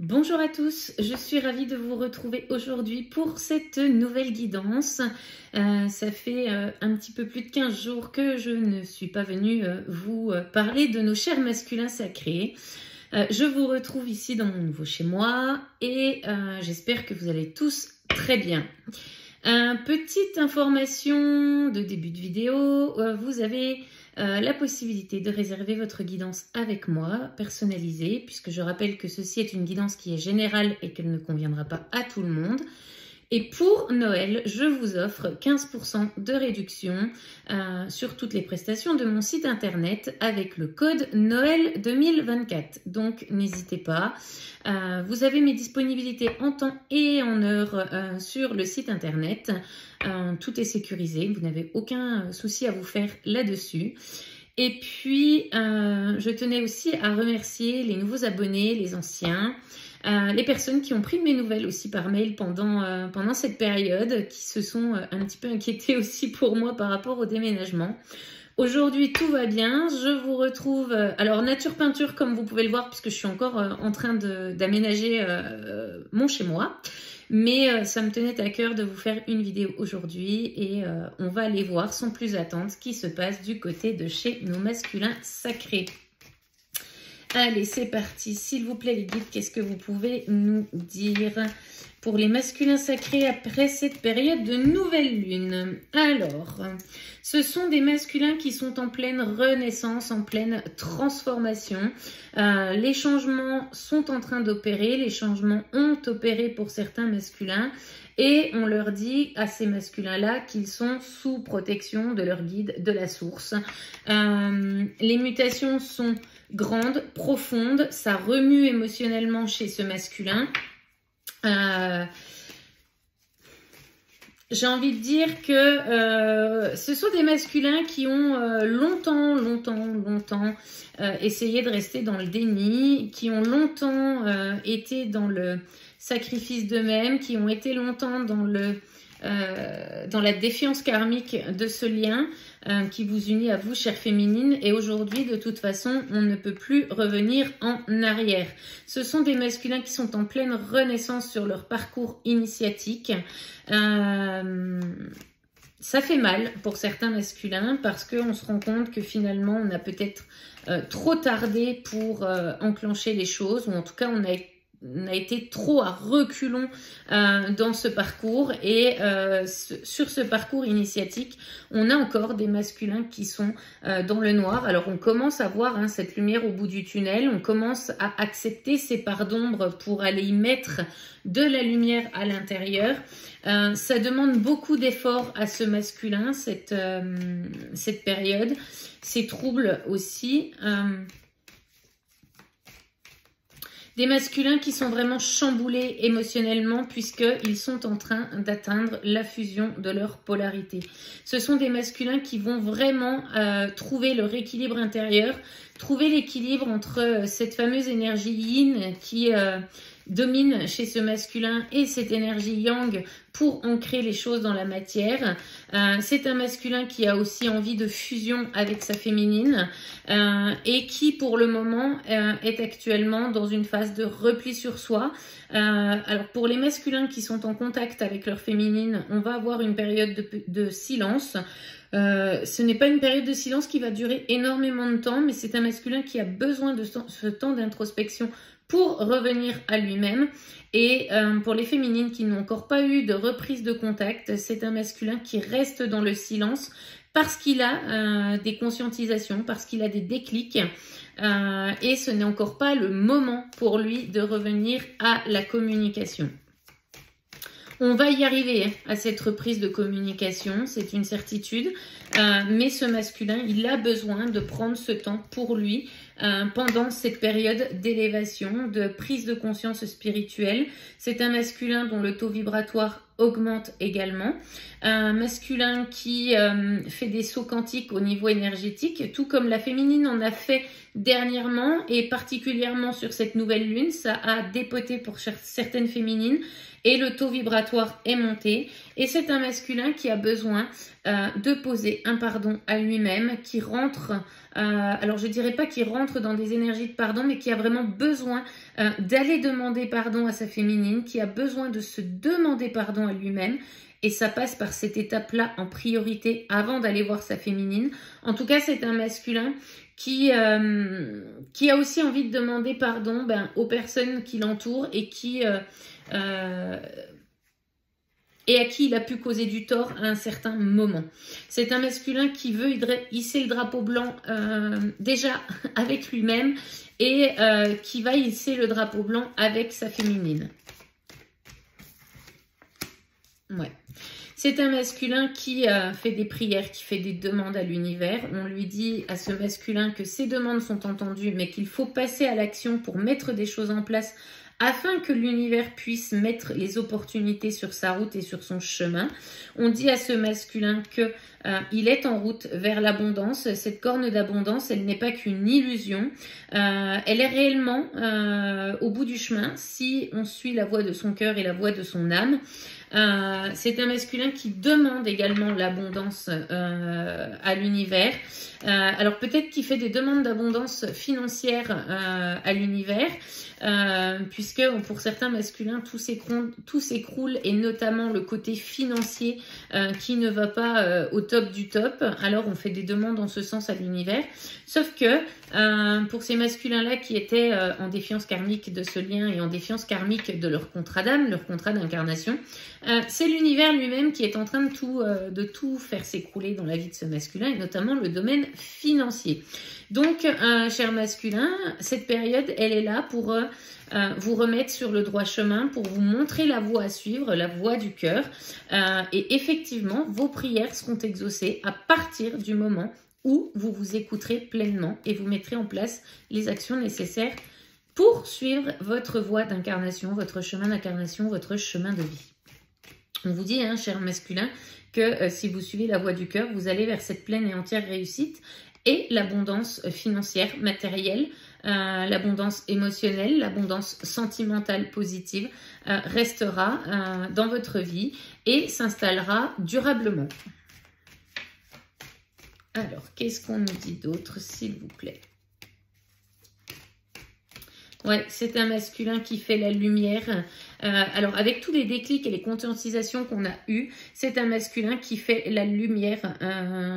Bonjour à tous, je suis ravie de vous retrouver aujourd'hui pour cette nouvelle guidance. Ça fait un petit peu plus de 15 jours que je ne suis pas venue vous parler de nos chers masculins sacrés. Je vous retrouve ici dans mon nouveau chez moi et j'espère que vous allez tous très bien. Petite information de début de vidéo, vous avez la possibilité de réserver votre guidance avec moi, personnalisée, puisque je rappelle que ceci est une guidance qui est générale et qu'elle ne conviendra pas à tout le monde. Et pour Noël, je vous offre 15% de réduction sur toutes les prestations de mon site internet avec le code Noël 2024. Donc n'hésitez pas. Vous avez mes disponibilités en temps et en heure sur le site internet. Tout est sécurisé, vous n'avez aucun souci à vous faire là-dessus. Et puis, je tenais aussi à remercier les nouveaux abonnés, les anciens, les personnes qui ont pris de mes nouvelles aussi par mail pendant cette période, qui se sont un petit peu inquiétées aussi pour moi par rapport au déménagement. Aujourd'hui, tout va bien. Je vous retrouve, alors nature peinture comme vous pouvez le voir, puisque je suis encore en train d'aménager mon chez-moi. Mais ça me tenait à cœur de vous faire une vidéo aujourd'hui et on va aller voir sans plus attendre ce qui se passe du côté de chez nos masculins sacrés. Allez, c'est parti. S'il vous plaît, les guides, qu'est-ce que vous pouvez nous dire pour les masculins sacrés après cette période de nouvelle lune? Alors, ce sont des masculins qui sont en pleine renaissance, en pleine transformation. Les changements sont en train d'opérer, les changements ont opéré pour certains masculins. Et on leur dit à ces masculins-là qu'ils sont sous protection de leur guide, de la source. Les mutations sont grandes, profondes, ça remue émotionnellement chez ce masculin. J'ai envie de dire que ce sont des masculins qui ont longtemps essayé de rester dans le déni, qui ont longtemps été dans le sacrifice d'eux-mêmes, qui ont été longtemps dans la défiance karmique de ce lien qui vous unit à vous, chère féminine. Et aujourd'hui, de toute façon, on ne peut plus revenir en arrière. Ce sont des masculins qui sont en pleine renaissance sur leur parcours initiatique. Ça fait mal pour certains masculins parce qu'on se rend compte que finalement, on a peut-être trop tardé pour enclencher les choses, ou en tout cas, on a été trop à reculons dans ce parcours et sur ce parcours initiatique, on a encore des masculins qui sont dans le noir. Alors on commence à voir cette lumière au bout du tunnel, on commence à accepter ces parts d'ombre pour aller y mettre de la lumière à l'intérieur. Ça demande beaucoup d'efforts à ce masculin, cette période, ces troubles aussi. Des masculins qui sont vraiment chamboulés émotionnellement puisqu'ils sont en train d'atteindre la fusion de leur polarité. Ce sont des masculins qui vont vraiment trouver leur équilibre intérieur, trouver l'équilibre entre cette fameuse énergie yin qui domine chez ce masculin et cette énergie yang pour ancrer les choses dans la matière. C'est un masculin qui a aussi envie de fusion avec sa féminine et qui pour le moment est actuellement dans une phase de repli sur soi. Alors pour les masculins qui sont en contact avec leur féminine, on va avoir une période de silence. Ce n'est pas une période de silence qui va durer énormément de temps, mais c'est un masculin qui a besoin de ce temps d'introspection pour revenir à lui-même. Et pour les féminines qui n'ont encore pas eu de reprise de contact, c'est un masculin qui reste dans le silence parce qu'il a des conscientisations, parce qu'il a des déclics. Et ce n'est encore pas le moment pour lui de revenir à la communication. On va y arriver à cette reprise de communication, c'est une certitude. Mais ce masculin, il a besoin de prendre ce temps pour lui pendant cette période d'élévation, de prise de conscience spirituelle. C'est un masculin dont le taux vibratoire augmente également. Un masculin qui fait des sauts quantiques au niveau énergétique, tout comme la féminine en a fait dernièrement et particulièrement sur cette nouvelle lune. Ça a dépoté pour certaines féminines et le taux vibratoire est monté Et c'est un masculin qui a besoin de poser un pardon à lui-même, qui rentre, alors je dirais pas qu'il rentre dans des énergies de pardon, mais qui a vraiment besoin d'aller demander pardon à sa féminine, qui a besoin de se demander pardon à lui-même. Et ça passe par cette étape-là en priorité avant d'aller voir sa féminine. En tout cas, c'est un masculin qui a aussi envie de demander pardon aux personnes qui l'entourent et à qui il a pu causer du tort à un certain moment. C'est un masculin qui veut hisser le drapeau blanc déjà avec lui-même et qui va hisser le drapeau blanc avec sa féminine. Ouais. C'est un masculin qui fait des prières, qui fait des demandes à l'univers. On lui dit à ce masculin que ses demandes sont entendues, mais qu'il faut passer à l'action pour mettre des choses en place afin que l'univers puisse mettre les opportunités sur sa route et sur son chemin. On dit à ce masculin que il est en route vers l'abondance. Cette corne d'abondance, elle n'est pas qu'une illusion. Elle est réellement au bout du chemin si on suit la voie de son cœur et la voie de son âme. C'est un masculin qui demande également l'abondance à l'univers. Alors peut-être qu'il fait des demandes d'abondance financière à l'univers, puisque pour certains masculins, tout s'écroule, et notamment le côté financier qui ne va pas au top du top. Alors on fait des demandes en ce sens à l'univers. Sauf que pour ces masculins-là qui étaient en défiance karmique de ce lien et en défiance karmique de leur contrat d'âme, leur contrat d'incarnation, c'est l'univers lui-même qui est en train de tout faire s'écrouler dans la vie de ce masculin, et notamment le domaine financier. Donc, cher masculin, cette période, elle est là pour vous remettre sur le droit chemin, pour vous montrer la voie à suivre, la voie du cœur. Et effectivement, vos prières seront exaucées à partir du moment où vous vous écouterez pleinement et vous mettrez en place les actions nécessaires pour suivre votre voie d'incarnation, votre chemin d'incarnation, votre chemin de vie. On vous dit, hein, cher masculin, que si vous suivez la voie du cœur, vous allez vers cette pleine et entière réussite et l'abondance financière, matérielle, l'abondance émotionnelle, l'abondance sentimentale positive restera dans votre vie et s'installera durablement. Alors, qu'est-ce qu'on nous dit d'autre, s'il vous plaît? Ouais, c'est un masculin qui fait la lumière. Alors, avec tous les déclics et les conscientisations qu'on a eues, c'est un masculin qui fait la lumière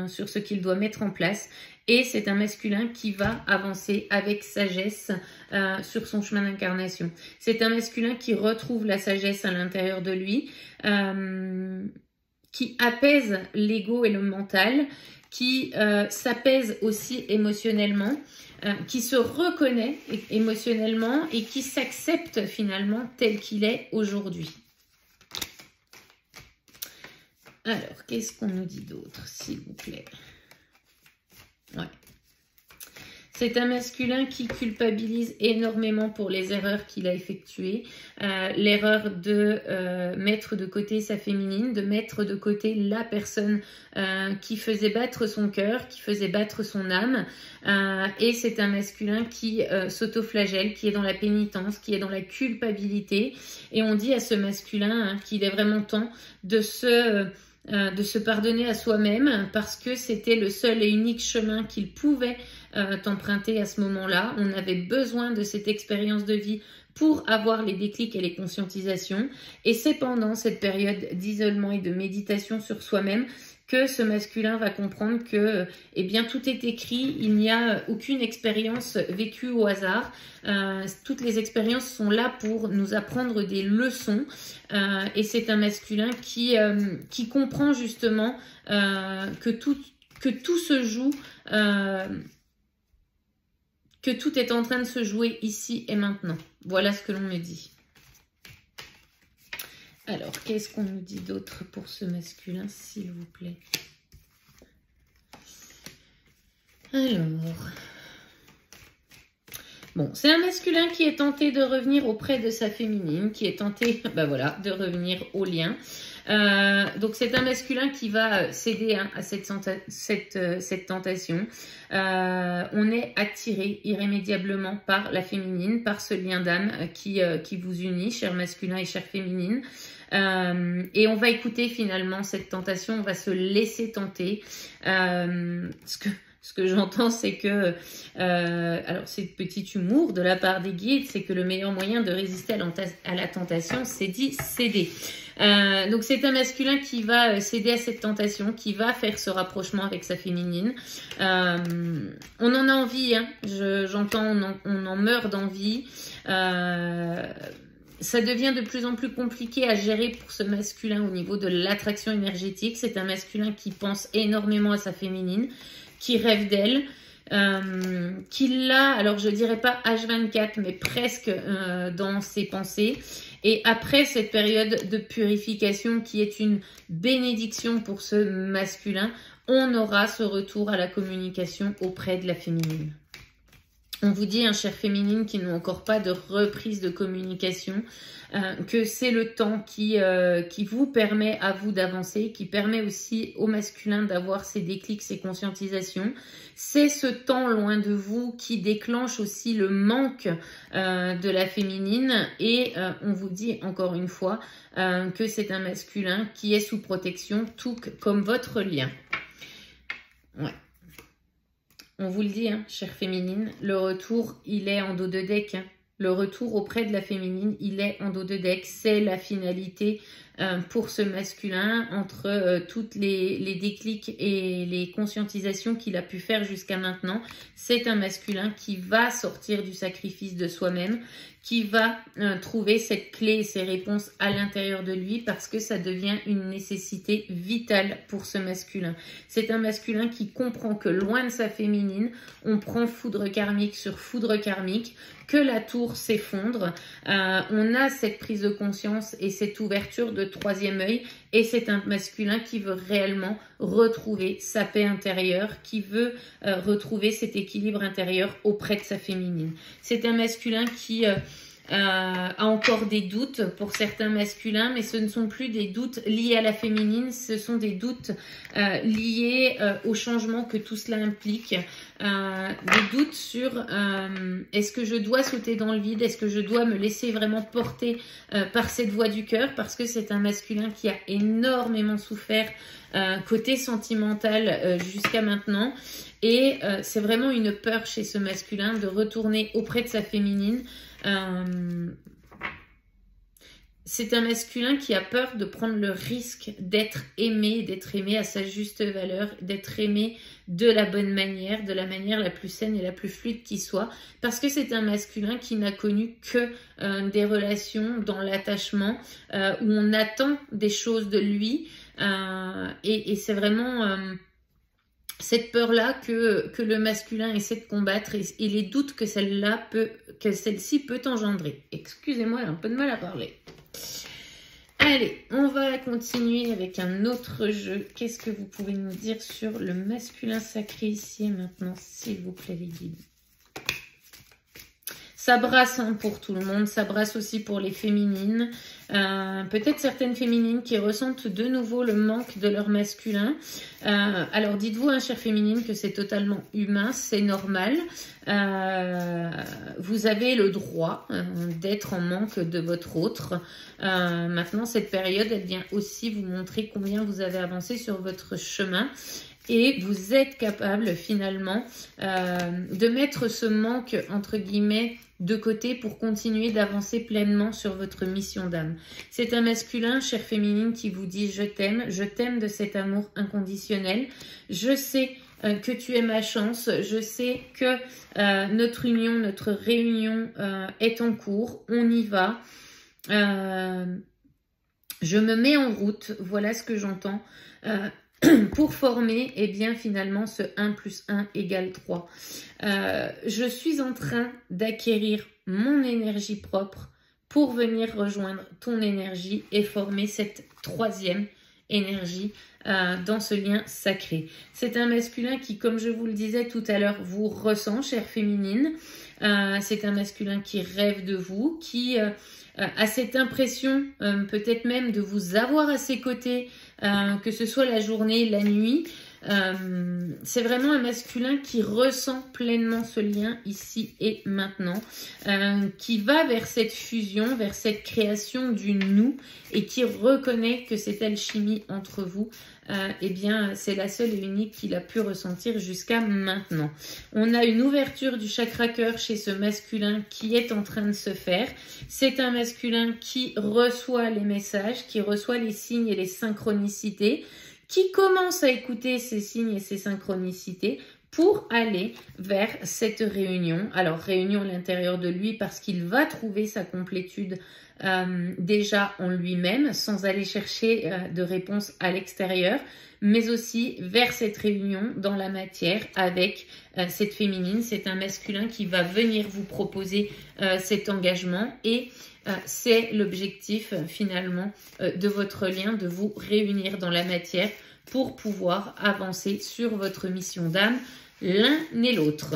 sur ce qu'il doit mettre en place. Et c'est un masculin qui va avancer avec sagesse sur son chemin d'incarnation. C'est un masculin qui retrouve la sagesse à l'intérieur de lui, qui apaise l'ego et le mental, qui s'apaise aussi émotionnellement, qui se reconnaît émotionnellement et qui s'accepte finalement tel qu'il est aujourd'hui. Alors, qu'est-ce qu'on nous dit d'autre, s'il vous plaît? Ouais. C'est un masculin qui culpabilise énormément pour les erreurs qu'il a effectuées. L'erreur de mettre de côté sa féminine, de mettre de côté la personne qui faisait battre son cœur, qui faisait battre son âme. Et c'est un masculin qui s'autoflagelle, qui est dans la pénitence, qui est dans la culpabilité. Et on dit à ce masculin qu'il est vraiment temps de se pardonner à soi-même, parce que c'était le seul et unique chemin qu'il pouvait emprunter à ce moment-là. On avait besoin de cette expérience de vie pour avoir les déclics et les conscientisations. Et c'est pendant cette période d'isolement et de méditation sur soi-même que ce masculin va comprendre que eh bien, tout est écrit, il n'y a aucune expérience vécue au hasard. Toutes les expériences sont là pour nous apprendre des leçons. Et c'est un masculin qui comprend justement que tout se joue, que tout est en train de se jouer ici et maintenant. Voilà ce que l'on me dit. Alors, qu'est-ce qu'on nous dit d'autre pour ce masculin, s'il vous plaît? Alors... Bon, c'est un masculin qui est tenté de revenir auprès de sa féminine, qui est tenté, ben voilà, de revenir au lien. Donc c'est un masculin qui va céder à cette tentation. On est attiré irrémédiablement par la féminine, par ce lien d'âme qui vous unit, cher masculin et chère féminine. Et on va écouter finalement cette tentation, on va se laisser tenter. Ce que j'entends, c'est que, alors c'est petit humour de la part des guides, c'est que le meilleur moyen de résister à la tentation, c'est d'y céder. Donc c'est un masculin qui va céder à cette tentation, qui va faire ce rapprochement avec sa féminine. On en a envie, hein. J'entends, on en meurt d'envie. Ça devient de plus en plus compliqué à gérer pour ce masculin au niveau de l'attraction énergétique. C'est un masculin qui pense énormément à sa féminine, qui rêve d'elle, qui l'a, alors je dirais pas H24, mais presque dans ses pensées. Et après cette période de purification qui est une bénédiction pour ce masculin, on aura ce retour à la communication auprès de la féminine. On vous dit, chères féminines qui n'ont encore pas de reprise de communication, que c'est le temps qui vous permet à vous d'avancer, qui permet aussi au masculin d'avoir ses déclics, ses conscientisations. C'est ce temps loin de vous qui déclenche aussi le manque de la féminine. Et on vous dit encore une fois que c'est un masculin qui est sous protection, tout comme votre lien. Ouais. On vous le dit, chère féminine, le retour, il est en dos de deck. Le retour auprès de la féminine, il est en dos de deck. C'est la finalité pour ce masculin entre toutes les déclics et les conscientisations qu'il a pu faire jusqu'à maintenant. C'est un masculin qui va sortir du sacrifice de soi-même, qui va trouver cette clé et ses réponses à l'intérieur de lui parce que ça devient une nécessité vitale pour ce masculin. C'est un masculin qui comprend que loin de sa féminine, on prend foudre karmique sur foudre karmique, que la tour s'effondre. On a cette prise de conscience et cette ouverture de troisième œil et c'est un masculin qui veut réellement retrouver sa paix intérieure, qui veut retrouver cet équilibre intérieur auprès de sa féminine. C'est un masculin qui a encore des doutes pour certains masculins, mais ce ne sont plus des doutes liés à la féminine, ce sont des doutes liés au changement que tout cela implique, des doutes sur est-ce que je dois sauter dans le vide, est-ce que je dois me laisser vraiment porter par cette voix du cœur, parce que c'est un masculin qui a énormément souffert côté sentimental jusqu'à maintenant. Et c'est vraiment une peur chez ce masculin de retourner auprès de sa féminine. C'est un masculin qui a peur de prendre le risque d'être aimé à sa juste valeur, d'être aimé de la bonne manière, de la manière la plus saine et la plus fluide qui soit, parce que c'est un masculin qui n'a connu que des relations dans l'attachement, où on attend des choses de lui, et c'est vraiment cette peur-là que le masculin essaie de combattre et les doutes que celle-ci peut engendrer. Excusez-moi, j'ai un peu de mal à parler. Allez, on va continuer avec un autre jeu. Qu'est-ce que vous pouvez nous dire sur le masculin sacré ici et maintenant, s'il vous plaît, les guides? Ça brasse pour tout le monde, ça brasse aussi pour les féminines. Peut-être certaines féminines qui ressentent de nouveau le manque de leur masculin. Alors dites-vous, chère féminine, que c'est totalement humain, c'est normal. Vous avez le droit d'être en manque de votre autre. Maintenant, cette période, elle vient aussi vous montrer combien vous avez avancé sur votre chemin. Et vous êtes capable finalement de mettre ce manque, entre guillemets, de côté pour continuer d'avancer pleinement sur votre mission d'âme. C'est un masculin, chère féminine, qui vous dit « je t'aime de cet amour inconditionnel. Je sais que tu es ma chance. Je sais que notre union, notre réunion est en cours. On y va. Je me mets en route. » Voilà ce que j'entends. Pour former, eh bien, finalement, ce 1 + 1 = 3. Je suis en train d'acquérir mon énergie propre pour venir rejoindre ton énergie et former cette troisième énergie dans ce lien sacré. C'est un masculin qui, comme je vous le disais tout à l'heure, vous ressent, chère féminine. C'est un masculin qui rêve de vous, qui a cette impression peut-être même de vous avoir à ses côtés, que ce soit la journée, la nuit. C'est vraiment un masculin qui ressent pleinement ce lien ici et maintenant, qui va vers cette fusion, vers cette création du nous et qui reconnaît que cette alchimie entre vous, eh bien, c'est la seule et unique qu'il a pu ressentir jusqu'à maintenant. On a une ouverture du chakra cœur chez ce masculin qui est en train de se faire. C'est un masculin qui reçoit les messages, qui reçoit les signes et les synchronicités, qui commence à écouter ces signes et ces synchronicités pour aller vers cette réunion. Alors, réunion à l'intérieur de lui parce qu'il va trouver sa complétude déjà en lui-même sans aller chercher de réponse à l'extérieur, mais aussi vers cette réunion dans la matière avec cette féminine. C'est un masculin qui va venir vous proposer cet engagement et c'est l'objectif finalement de votre lien, de vous réunir dans la matière pour pouvoir avancer sur votre mission d'âme l'un et l'autre.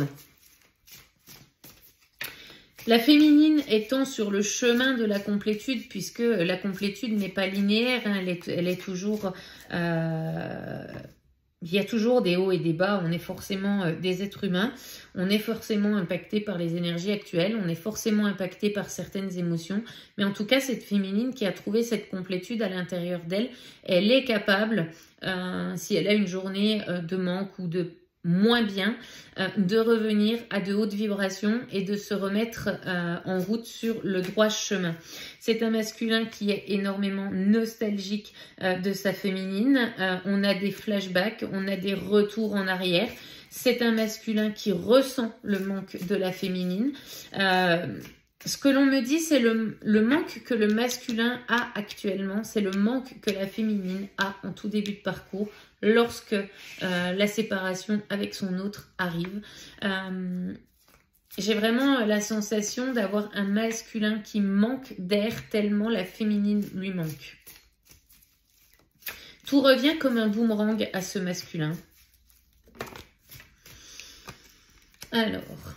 La féminine étant sur le chemin de la complétude, puisque la complétude n'est pas linéaire, hein, elle est toujours... il y a toujours des hauts et des bas, on est forcément des êtres humains, on est forcément impacté par les énergies actuelles, on est forcément impacté par certaines émotions, mais en tout cas cette féminine qui a trouvé cette complétude à l'intérieur d'elle, elle est capable, si elle a une journée de manque ou de moins bien, de revenir à de hautes vibrations et de se remettre en route sur le droit chemin. C'est un masculin qui est énormément nostalgique de sa féminine. On a des flashbacks, on a des retours en arrière. C'est un masculin qui ressent le manque de la féminine. Ce que l'on me dit, c'est le manque que le masculin a actuellement, c'est le manque que la féminine a en tout début de parcours lorsque la séparation avec son autre arrive. J'ai vraiment la sensation d'avoir un masculin qui manque d'air tellement la féminine lui manque. Tout revient comme un boomerang à ce masculin. Alors...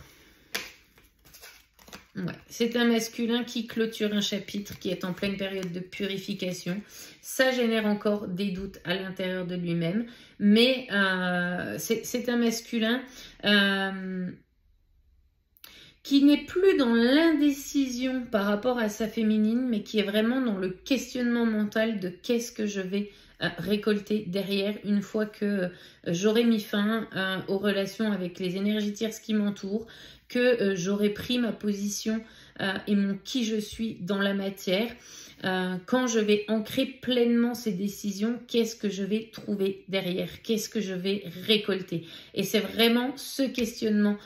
ouais, c'est un masculin qui clôture un chapitre, qui est en pleine période de purification. Ça génère encore des doutes à l'intérieur de lui-même. Mais c'est un masculin qui n'est plus dans l'indécision par rapport à sa féminine, mais qui est vraiment dans le questionnement mental de qu'est-ce que je vais récolter derrière une fois que j'aurai mis fin aux relations avec les énergies tierces qui m'entourent, que j'aurai pris ma position et mon qui je suis dans la matière. Quand je vais ancrer pleinement ces décisions, qu'est-ce que je vais trouver derrière? Qu'est-ce que je vais récolter? Et c'est vraiment ce questionnement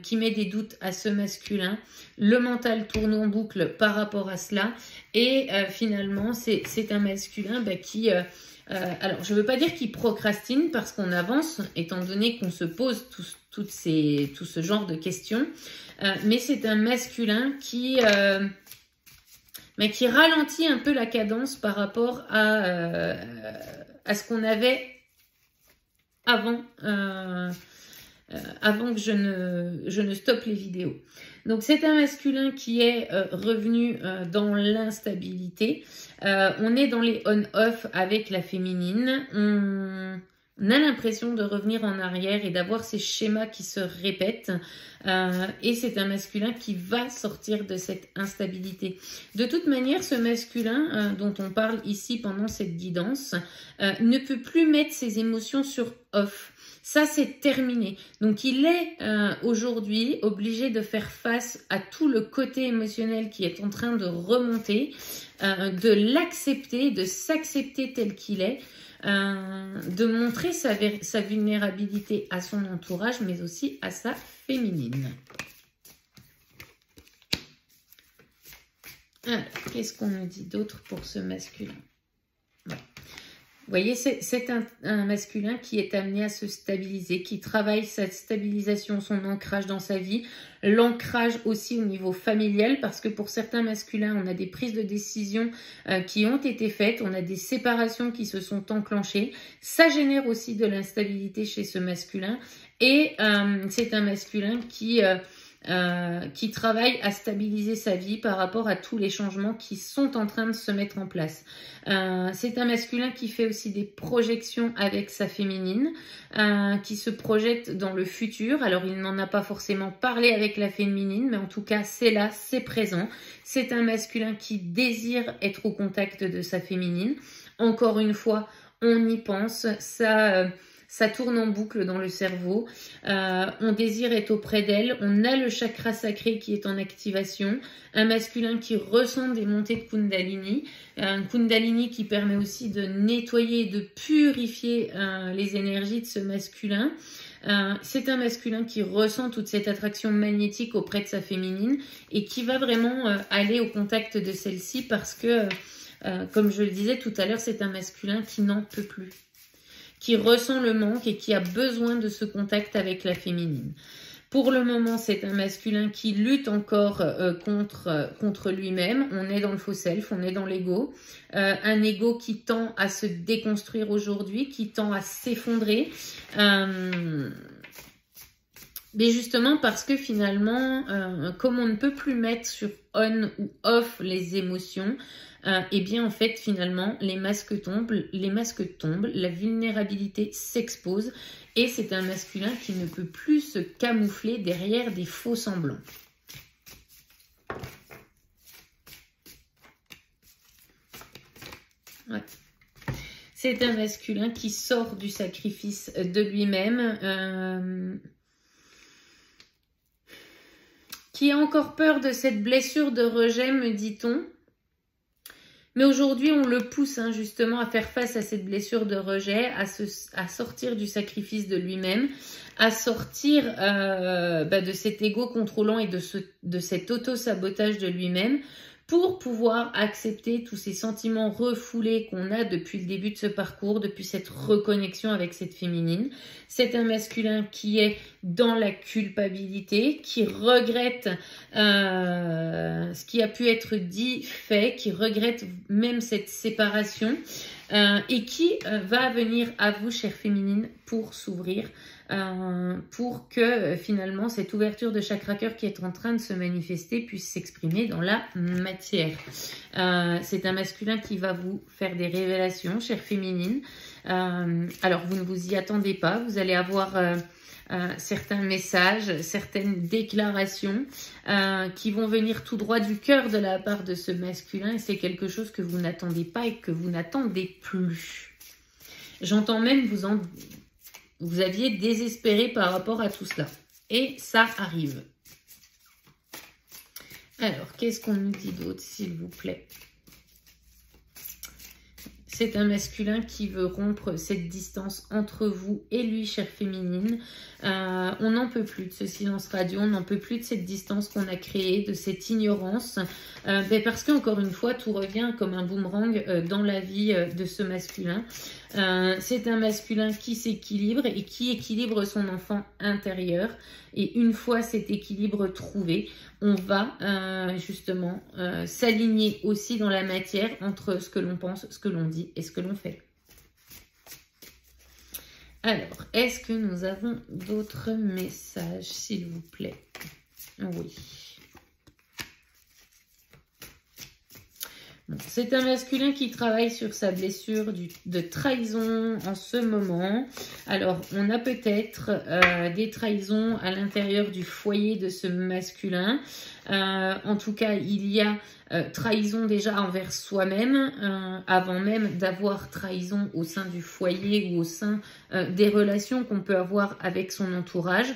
qui met des doutes à ce masculin. Le mental tourne en boucle par rapport à cela. Et finalement, c'est un masculin qui... alors, je ne veux pas dire qu'il procrastine parce qu'on avance, étant donné qu'on se pose tout ce genre de questions. Mais c'est un masculin qui ralentit un peu la cadence par rapport à ce qu'on avait avant, avant que je ne stoppe les vidéos. Donc c'est un masculin qui est revenu dans l'instabilité. On est dans les on-off avec la féminine. On a l'impression de revenir en arrière et d'avoir ces schémas qui se répètent. Et c'est un masculin qui va sortir de cette instabilité. De toute manière, ce masculin dont on parle ici pendant cette guidance ne peut plus mettre ses émotions sur off. Ça, c'est terminé. Donc, il est aujourd'hui obligé de faire face à tout le côté émotionnel qui est en train de remonter, de l'accepter, de s'accepter tel qu'il est, de montrer sa vulnérabilité à son entourage, mais aussi à sa féminine. Alors, qu'est-ce qu'on nous dit d'autre pour ce masculin? Voilà. Vous voyez, c'est un masculin qui est amené à se stabiliser, qui travaille sa stabilisation, son ancrage dans sa vie, l'ancrage aussi au niveau familial, parce que pour certains masculins, on a des prises de décision qui ont été faites, on a des séparations qui se sont enclenchées. Ça génère aussi de l'instabilité chez ce masculin, et c'est un masculin qui travaille à stabiliser sa vie par rapport à tous les changements qui sont en train de se mettre en place. C'est un masculin qui fait aussi des projections avec sa féminine, qui se projette dans le futur. Alors, il n'en a pas forcément parlé avec la féminine, mais en tout cas, c'est là, c'est présent. C'est un masculin qui désire être au contact de sa féminine. Encore une fois, on y pense, ça tourne en boucle dans le cerveau. On désire être auprès d'elle. On a le chakra sacré qui est en activation. Un masculin qui ressent des montées de Kundalini. Un Kundalini qui permet aussi de nettoyer et de purifier les énergies de ce masculin. C'est un masculin qui ressent toute cette attraction magnétique auprès de sa féminine et qui va vraiment aller au contact de celle-ci parce que, comme je le disais tout à l'heure, c'est un masculin qui n'en peut plus, qui ressent le manque et qui a besoin de ce contact avec la féminine. Pour le moment, c'est un masculin qui lutte encore contre lui-même. On est dans le faux self, on est dans l'ego. Un ego qui tend à se déconstruire aujourd'hui, qui tend à s'effondrer. Mais justement parce que finalement, comme on ne peut plus mettre sur on ou off les émotions, et bien en fait finalement les masques tombent, la vulnérabilité s'expose et c'est un masculin qui ne peut plus se camoufler derrière des faux semblants. Ouais. C'est un masculin qui sort du sacrifice de lui-même, qui a encore peur de cette blessure de rejet, me dit-on. Mais aujourd'hui, on le pousse justement à faire face à cette blessure de rejet, à sortir du sacrifice de lui-même, à sortir de cet ego contrôlant et de cet auto-sabotage de lui-même pour pouvoir accepter tous ces sentiments refoulés qu'on a depuis le début de ce parcours, depuis cette reconnexion avec cette féminine. C'est un masculin qui est dans la culpabilité, qui regrette ce qui a pu être dit, fait, qui regrette même cette séparation et qui va venir à vous, chère féminine, pour s'ouvrir, pour que finalement cette ouverture de chakra cœur qui est en train de se manifester puisse s'exprimer dans la matière. C'est un masculin qui va vous faire des révélations, chère féminine. Alors vous ne vous y attendez pas, vous allez avoir certains messages, certaines déclarations qui vont venir tout droit du cœur de la part de ce masculin et c'est quelque chose que vous n'attendez pas et que vous n'attendez plus. J'entends même vous aviez désespéré par rapport à tout cela. Et ça arrive. Alors, qu'est-ce qu'on nous dit d'autre, s'il vous plaît? C'est un masculin qui veut rompre cette distance entre vous et lui, chère féminine. On n'en peut plus de ce silence radio, on n'en peut plus de cette distance qu'on a créée, de cette ignorance. Parce qu'encore une fois, tout revient comme un boomerang dans la vie de ce masculin. C'est un masculin qui s'équilibre et qui équilibre son enfant intérieur. Et une fois cet équilibre trouvé, on va justement s'aligner aussi dans la matière entre ce que l'on pense, ce que l'on dit et ce que l'on fait. Alors, est-ce que nous avons d'autres messages, s'il vous plaît? Oui. Bon, c'est un masculin qui travaille sur sa blessure de trahison en ce moment. Alors, on a peut-être des trahisons à l'intérieur du foyer de ce masculin. En tout cas, il y a trahison déjà envers soi-même, avant même d'avoir trahison au sein du foyer ou au sein des relations qu'on peut avoir avec son entourage.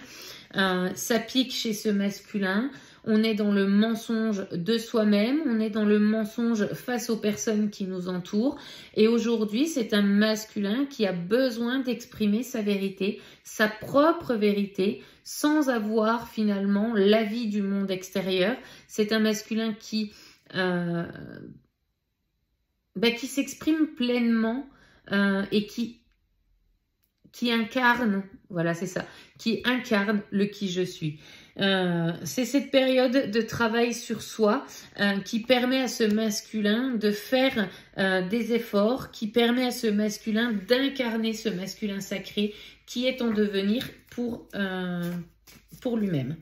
Ça pique chez ce masculin. On est dans le mensonge de soi-même, on est dans le mensonge face aux personnes qui nous entourent. Et aujourd'hui, c'est un masculin qui a besoin d'exprimer sa vérité, sa propre vérité, sans avoir finalement l'avis du monde extérieur. C'est un masculin qui s'exprime pleinement et qui incarne, voilà c'est ça, qui incarne le qui je suis. C'est cette période de travail sur soi qui permet à ce masculin de faire des efforts, qui permet à ce masculin d'incarner ce masculin sacré qui est en devenir pour lui-même.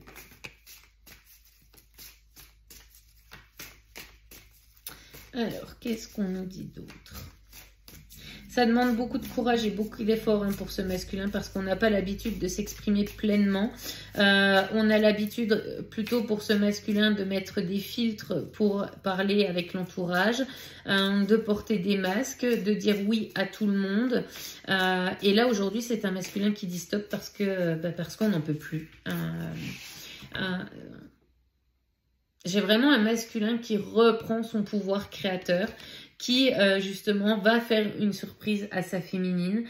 Alors, qu'est-ce qu'on nous dit d'autre? Ça demande beaucoup de courage et beaucoup d'efforts pour ce masculin parce qu'on n'a pas l'habitude de s'exprimer pleinement. On a l'habitude plutôt pour ce masculin de mettre des filtres pour parler avec l'entourage, de porter des masques, de dire oui à tout le monde. Et là aujourd'hui c'est un masculin qui dit stop parce qu'on n'en peut plus. J'ai vraiment un masculin qui reprend son pouvoir créateur, qui justement va faire une surprise à sa féminine,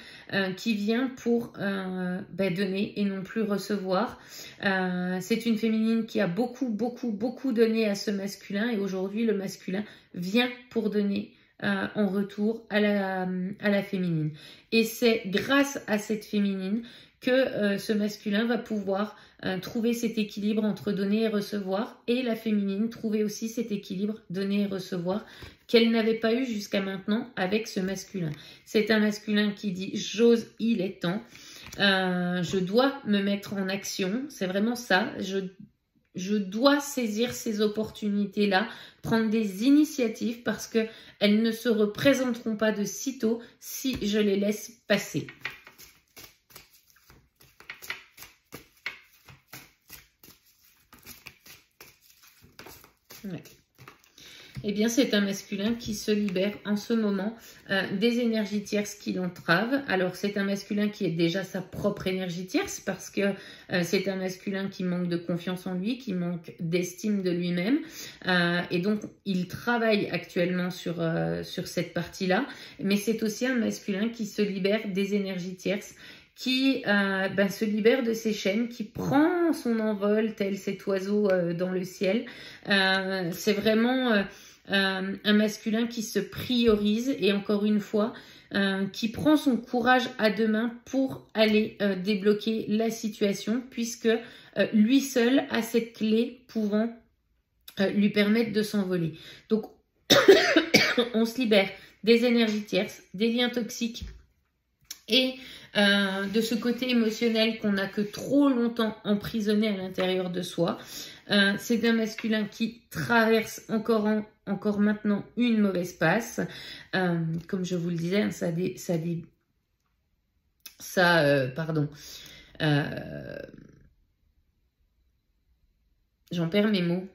qui vient pour donner et non plus recevoir. C'est une féminine qui a beaucoup donné à ce masculin et aujourd'hui le masculin vient pour donner en retour à la féminine. Et c'est grâce à cette féminine que ce masculin va pouvoir trouver cet équilibre entre donner et recevoir, et la féminine trouver aussi cet équilibre donner et recevoir qu'elle n'avait pas eu jusqu'à maintenant avec ce masculin. C'est un masculin qui dit j'ose, il est temps, je dois me mettre en action, c'est vraiment ça, je dois saisir ces opportunités-là, prendre des initiatives parce qu'elles ne se représenteront pas de sitôt si je les laisse passer. Ouais. Eh bien, c'est un masculin qui se libère en ce moment des énergies tierces qui l'entravent. Alors, c'est un masculin qui est déjà sa propre énergie tierce parce que c'est un masculin qui manque de confiance en lui, qui manque d'estime de lui-même. Et donc, il travaille actuellement sur cette partie-là. Mais c'est aussi un masculin qui se libère des énergies tierces, qui se libère de ses chaînes, qui prend son envol tel cet oiseau dans le ciel. C'est vraiment un masculin qui se priorise et encore une fois, qui prend son courage à deux mains pour aller débloquer la situation puisque lui seul a cette clé pouvant lui permettre de s'envoler. Donc, on se libère des énergies tierces, des liens toxiques et de ce côté émotionnel qu'on n'a que trop longtemps emprisonné à l'intérieur de soi. C'est un masculin qui traverse encore maintenant une mauvaise passe. Comme je vous le disais, j'en perds mes mots.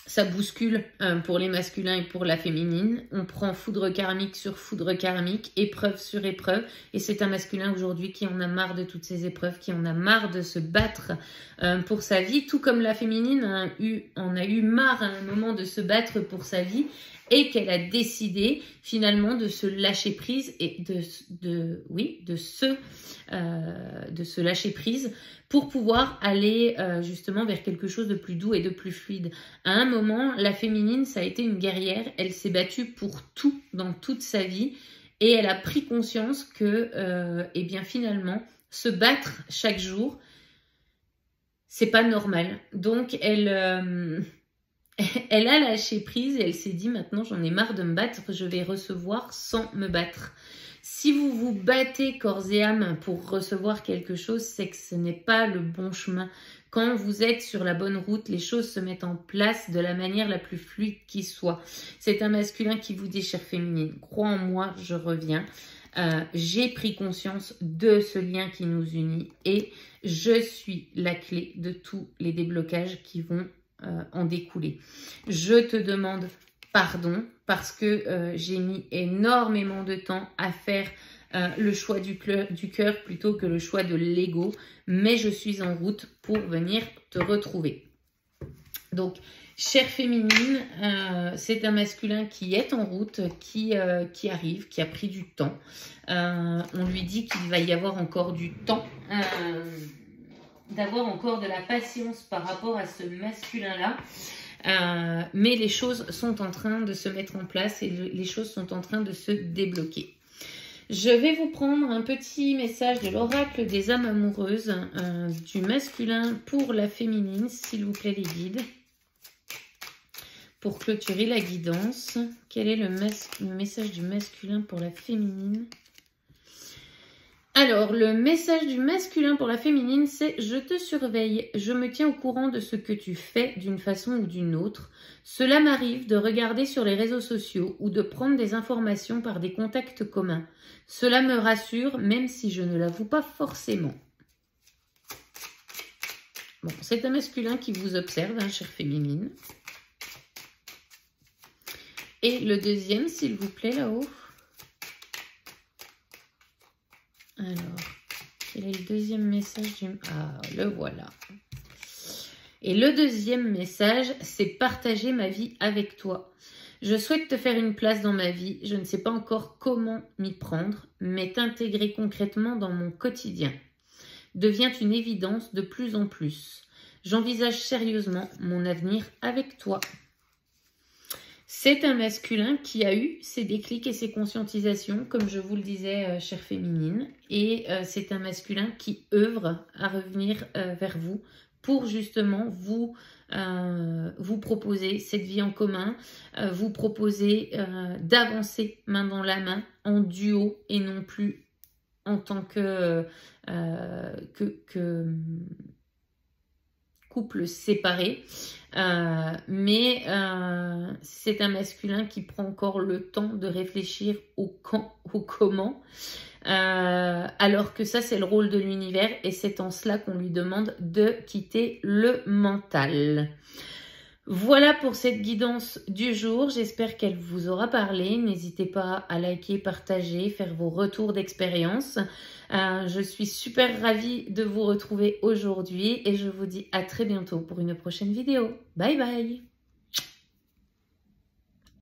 Ça bouscule pour les masculins et pour la féminine. On prend foudre karmique sur foudre karmique, épreuve sur épreuve. Et c'est un masculin aujourd'hui qui en a marre de toutes ces épreuves, qui en a marre de se battre pour sa vie. Tout comme la féminine en a eu marre à un moment de se battre pour sa vie. Et qu'elle a décidé finalement de se lâcher prise et de se lâcher prise pour pouvoir aller justement vers quelque chose de plus doux et de plus fluide. À un moment, la féminine, ça a été une guerrière. Elle s'est battue pour tout dans toute sa vie et elle a pris conscience que, eh bien finalement, se battre chaque jour, c'est pas normal. Donc elle a lâché prise et elle s'est dit maintenant j'en ai marre de me battre, je vais recevoir sans me battre. Si vous vous battez corps et âme pour recevoir quelque chose, c'est que ce n'est pas le bon chemin. Quand vous êtes sur la bonne route, les choses se mettent en place de la manière la plus fluide qui soit. C'est un masculin qui vous dit, chère féminine, crois en moi, je reviens. J'ai pris conscience de ce lien qui nous unit et je suis la clé de tous les déblocages qui vont en découler. Je te demande pardon parce que j'ai mis énormément de temps à faire le choix du cœur plutôt que le choix de l'ego, mais je suis en route pour venir te retrouver. Donc, chère féminine, c'est un masculin qui est en route, qui arrive, qui a pris du temps. On lui dit qu'il va y avoir encore du temps, d'avoir encore de la patience par rapport à ce masculin-là. mais les choses sont en train de se mettre en place et les choses sont en train de se débloquer. Je vais vous prendre un petit message de l'oracle des âmes amoureuses, du masculin pour la féminine, s'il vous plaît les guides. Pour clôturer la guidance, quel est le message du masculin pour la féminine? Alors, le message du masculin pour la féminine, c'est « Je te surveille, je me tiens au courant de ce que tu fais d'une façon ou d'une autre. Cela m'arrive de regarder sur les réseaux sociaux ou de prendre des informations par des contacts communs. Cela me rassure, même si je ne l'avoue pas forcément. » Bon, c'est un masculin qui vous observe, hein, chère féminine. Et le deuxième, s'il vous plaît, là-haut. Alors, quel est le deuxième message du... Ah, le voilà. Et le deuxième message, c'est partager ma vie avec toi. Je souhaite te faire une place dans ma vie. Je ne sais pas encore comment m'y prendre, mais t'intégrer concrètement dans mon quotidien devient une évidence de plus en plus. J'envisage sérieusement mon avenir avec toi. C'est un masculin qui a eu ses déclics et ses conscientisations, comme je vous le disais, chère féminine. Et c'est un masculin qui œuvre à revenir vers vous pour justement vous proposer cette vie en commun, vous proposer d'avancer main dans la main, en duo et non plus en tant que couple séparé. Mais c'est un masculin qui prend encore le temps de réfléchir au quand, au comment, alors que ça c'est le rôle de l'univers et c'est en cela qu'on lui demande de quitter le mental. Voilà pour cette guidance du jour, j'espère qu'elle vous aura parlé. N'hésitez pas à liker, partager, faire vos retours d'expérience. Je suis super ravie de vous retrouver aujourd'hui et je vous dis à très bientôt pour une prochaine vidéo. Bye bye!